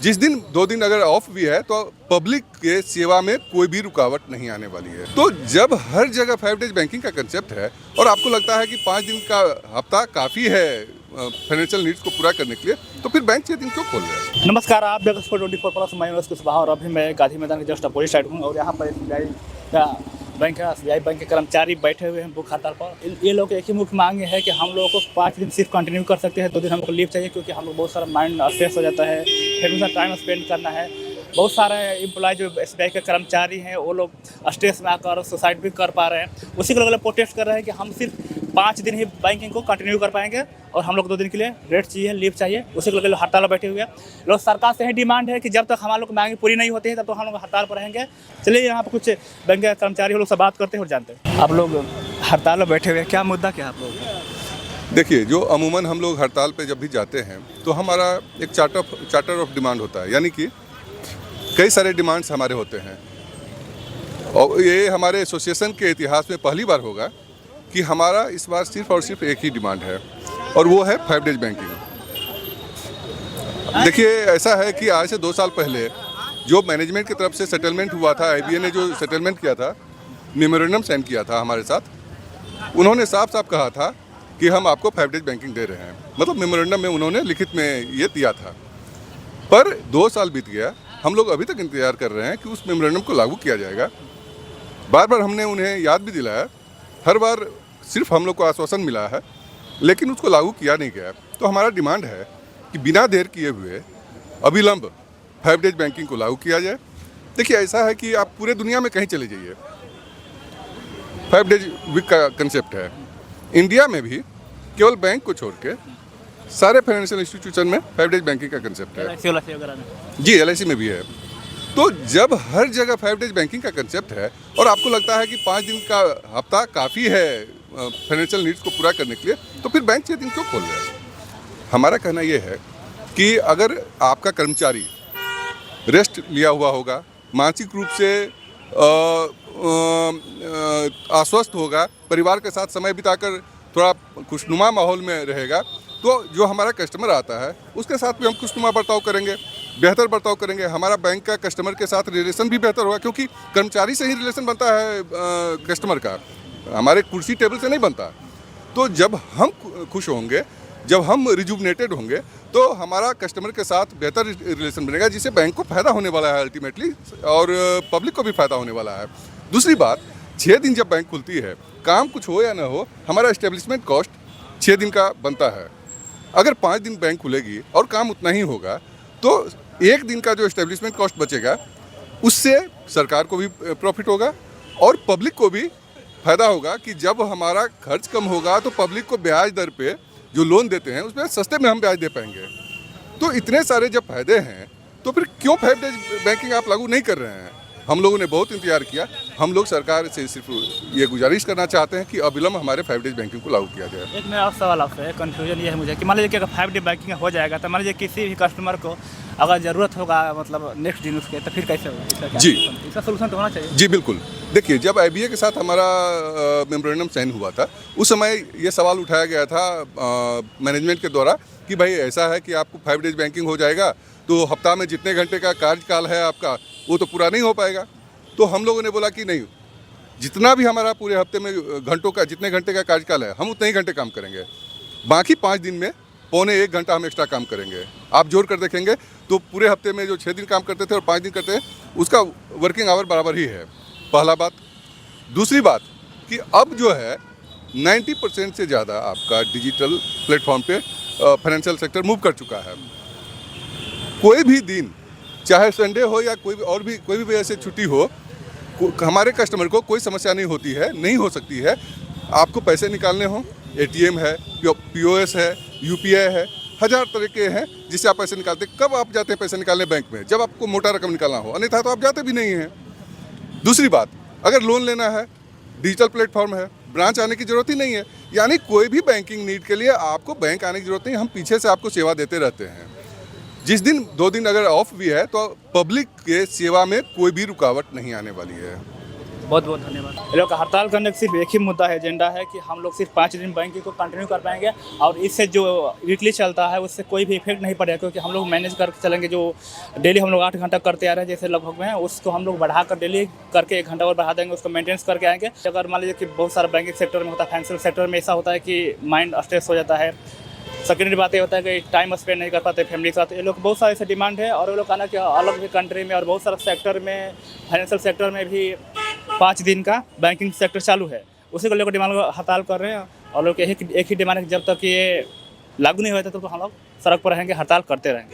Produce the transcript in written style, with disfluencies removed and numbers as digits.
जिस दिन 2 दिन अगर ऑफ भी है तो पब्लिक के सेवा में कोई भी रुकावट नहीं आने वाली है। तो जब हर जगह 5 डेज बैंकिंग का कंसेप्ट है और आपको लगता है कि 5 दिन का हफ्ता काफ़ी है फाइनेंशियल नीड्स को पूरा करने के लिए, तो फिर बैंक 6 दिन क्यों खोल रहे हैं? नमस्कार, आप देख 24+ मैं मनोज कुशवाहा और अभी मैं गांधी मैदान के जस्ट अपोजिट साइड हूँ और यहाँ पर एसबीआई बैंक के कर्मचारी बैठे हुए हैं भूख हड़ताल पर। ये लोग एक ही मुख्य मांग है कि हम लोगों को 5 दिन सिर्फ कंटिन्यू कर सकते हैं, 2 दिन हमको लीव चाहिए क्योंकि हम लोग बहुत सारा माइंड स्ट्रेस हो जाता है, फैमिली से टाइम स्पेंड करना है। बहुत सारे एम्प्लॉय जो एसबीआई के कर्मचारी हैं वो लोग स्ट्रेस में आकर सुसाइड भी कर पा रहे हैं। उसी के लोग प्रोटेस्ट कर रहे हैं कि हम सिर्फ 5 दिन ही बैंकिंग को कंटिन्यू कर पाएंगे और हम लोग 2 दिन के लिए रेस्ट चाहिए, लीव चाहिए। उसी के लोग हड़ताल बैठे हुए हैं। लोग सरकार से ही डिमांड है कि जब तक हमारे लोग की मांगे पूरी नहीं होती है तब तो हम लोग हड़ताल पर रहेंगे। चलिए यहाँ पर कुछ बैंक के कर्मचारी लोग से बात करते हैं और जानते हैं। आप लोग हड़ताल में बैठे हुए हैं, क्या मुद्दा क्या आप लोग? देखिए, जो अमूमन हम लोग हड़ताल पे जब भी जाते हैं तो हमारा एक चार्टर ऑफ डिमांड होता है, यानी कि कई सारे डिमांड्स हमारे होते हैं और ये हमारे एसोसिएशन के इतिहास में पहली बार होगा कि हमारा इस बार सिर्फ और सिर्फ एक ही डिमांड है और वो है 5 डेज बैंकिंग। देखिए, ऐसा है कि आज से 2 साल पहले जो मैनेजमेंट की तरफ से सेटलमेंट हुआ था, आईबीए ने जो सेटलमेंट किया था, मेमोरेंडम साइन किया था हमारे साथ, उन्होंने साफ साफ कहा था कि हम आपको 5 डेज बैंकिंग दे रहे हैं। मतलब मेमोरेंडम में उन्होंने लिखित में ये दिया था। पर 2 साल बीत गया, हम लोग अभी तक इंतजार कर रहे हैं कि उस मेमोरेंडम को लागू किया जाएगा। बार बार हमने उन्हें याद भी दिलाया, हर बार सिर्फ हम लोग को आश्वासन मिला है लेकिन उसको लागू किया नहीं गया। तो हमारा डिमांड है कि बिना देर किए हुए अविलंब 5 डेज बैंकिंग को लागू किया जाए। देखिए, ऐसा है कि आप पूरे दुनिया में कहीं चले जाइए, 5 डेज वीक का कंसेप्ट है। इंडिया में भी केवल बैंक को छोड़ के सारे फाइनेंशियल इंस्टीट्यूशन में 5 डेज बैंकिंग का कंसेप्ट है। जी, LIC में भी है। तो जब हर जगह 5 डेज बैंकिंग का कंसेप्ट है और आपको लगता है कि 5 दिन का हफ्ता काफ़ी है फाइनेंशियल नीड्स को पूरा करने के लिए, तो फिर बैंक 6 दिन क्यों खोल रहे हैं? हमारा कहना ये है कि अगर आपका कर्मचारी रेस्ट लिया हुआ होगा, मानसिक रूप से आश्वस्त होगा, परिवार के साथ समय बिताकर थोड़ा खुशनुमा माहौल में रहेगा, तो जो हमारा कस्टमर आता है उसके साथ भी हम खुशनुमा बर्ताव करेंगे, बेहतर बर्ताव करेंगे। हमारा बैंक का कस्टमर के साथ रिलेशन भी बेहतर होगा, क्योंकि कर्मचारी से ही रिलेशन बनता है कस्टमर का, हमारे कुर्सी टेबल से नहीं बनता। तो जब हम खुश होंगे, जब हम रिजुवनेटेड होंगे, तो हमारा कस्टमर के साथ बेहतर रिलेशन बनेगा, जिससे बैंक को फ़ायदा होने वाला है अल्टीमेटली और पब्लिक को भी फ़ायदा होने वाला है। दूसरी बात, 6 दिन जब बैंक खुलती है, काम कुछ हो या ना हो, हमारा एस्टेब्लिशमेंट कॉस्ट 6 दिन का बनता है। अगर 5 दिन बैंक खुलेगी और काम उतना ही होगा, तो 1 दिन का जो एस्टेब्लिशमेंट कॉस्ट बचेगा उससे सरकार को भी प्रॉफिट होगा और पब्लिक को भी फ़ायदा होगा कि जब हमारा खर्च कम होगा तो पब्लिक को ब्याज दर पे जो लोन देते हैं उसमें सस्ते में हम ब्याज दे पाएंगे। तो इतने सारे जब फायदे हैं तो फिर क्यों 5 डेज बैंकिंग आप लागू नहीं कर रहे हैं? हम लोगों ने बहुत इंतजार किया। हम लोग सरकार से सिर्फ ये गुजारिश करना चाहते हैं कि अविलंब हमारे 5 डेज बैंकिंग को लागू किया जाए। एक मेरा और सवाल आपसे है, कन्फ्यूजन ये है मुझे कि मान लीजिए कि अगर 5 डे बैंकिंग हो जाएगा तो मान लीजिए किसी भी कस्टमर को अगर ज़रूरत होगा मतलब नेक्स्ट दिन उसके, तो फिर कैसे होगा? जी, इसका सोल्यूशन तो होना चाहिए। जी बिल्कुल। देखिए, जब आईबीए के साथ हमारा मेमोरेंडम साइन हुआ था, उस समय ये सवाल उठाया गया था मैनेजमेंट के द्वारा कि भाई ऐसा है कि आपको 5 डेज बैंकिंग हो जाएगा तो हफ्ता में जितने घंटे का कार्यकाल है आपका वो तो पूरा नहीं हो पाएगा। तो हम लोगों ने बोला कि नहीं, जितना भी हमारा पूरे हफ्ते में घंटों का, जितने घंटे का कार्यकाल है, हम उतने ही घंटे काम करेंगे। बाकी 5 दिन में 1.25 घंटा हम एक्स्ट्रा काम करेंगे। आप जोड़ कर देखेंगे तो पूरे हफ्ते में जो 6 दिन काम करते थे और 5 दिन करते हैं, उसका वर्किंग आवर बराबर ही है। पहला बात। दूसरी बात कि अब जो है 90% से ज़्यादा आपका डिजिटल प्लेटफॉर्म पे फाइनेंशियल सेक्टर मूव कर चुका है। कोई भी दिन, चाहे संडे हो या कोई भी वजह से छुट्टी हो, हमारे कस्टमर को कोई समस्या नहीं होती है, नहीं हो सकती है। आपको पैसे निकालने हो, ATM है, POS है, UPI है, 1000 तरीके हैं जिससे आप पैसे निकालते हैं। कब आप जाते हैं पैसे निकालने बैंक में? जब आपको मोटा रकम निकालना हो, अन्यथा तो आप जाते भी नहीं हैं। दूसरी बात, अगर लोन लेना है, डिजिटल प्लेटफॉर्म है, ब्रांच आने की ज़रूरत ही नहीं है। यानी कोई भी बैंकिंग नीड के लिए आपको बैंक आने की ज़रूरत नहीं, हम पीछे से आपको सेवा देते रहते हैं। जिस दिन 2 दिन अगर ऑफ भी है तो पब्लिक के सेवा में कोई भी रुकावट नहीं आने वाली है। बहुत बहुत धन्यवाद। ये लोग का हड़ताल करने का सिर्फ एक ही मुद्दा है, एजेंडा है कि हम लोग सिर्फ 5 दिन बैंकिंग को कंटिन्यू कर पाएंगे और इससे जो वीकली चलता है उससे कोई भी इफेक्ट नहीं पड़ेगा, क्योंकि हम लोग मैनेज करके चलेंगे। जो डेली हम लोग 8 घंटा करते आ रहे हैं जैसे लगभग में, उसको हम लोग बढ़ा कर डेली करके 1 घंटा और बढ़ा देंगे, उसको मेंटेनेंस करके आएंगे। अगर मान लीजिए कि बहुत सारा बैंकिंग सेक्टर में होता है, फाइनेंशियल सेक्टर में ऐसा होता है कि माइंड स्ट्रेस हो जाता है। सेकेंडरी बात ये होता है कि टाइम स्पेंड नहीं कर पाते फैमिली के साथ। ये लोग बहुत सारे ऐसे डिमांड है और ये लोग कहना कि अलग भी कंट्री में और बहुत सारा सेक्टर में, फाइनेंशियल सेक्टर में भी 5 दिन का बैंकिंग सेक्टर चालू है, उसी को लेकर डिमांड हड़ताल कर रहे हैं। और लोग एक ही डिमांड है कि जब तक ये लागू नहीं होता तब तो हम लोग सड़क पर रहेंगे, हड़ताल करते रहेंगे।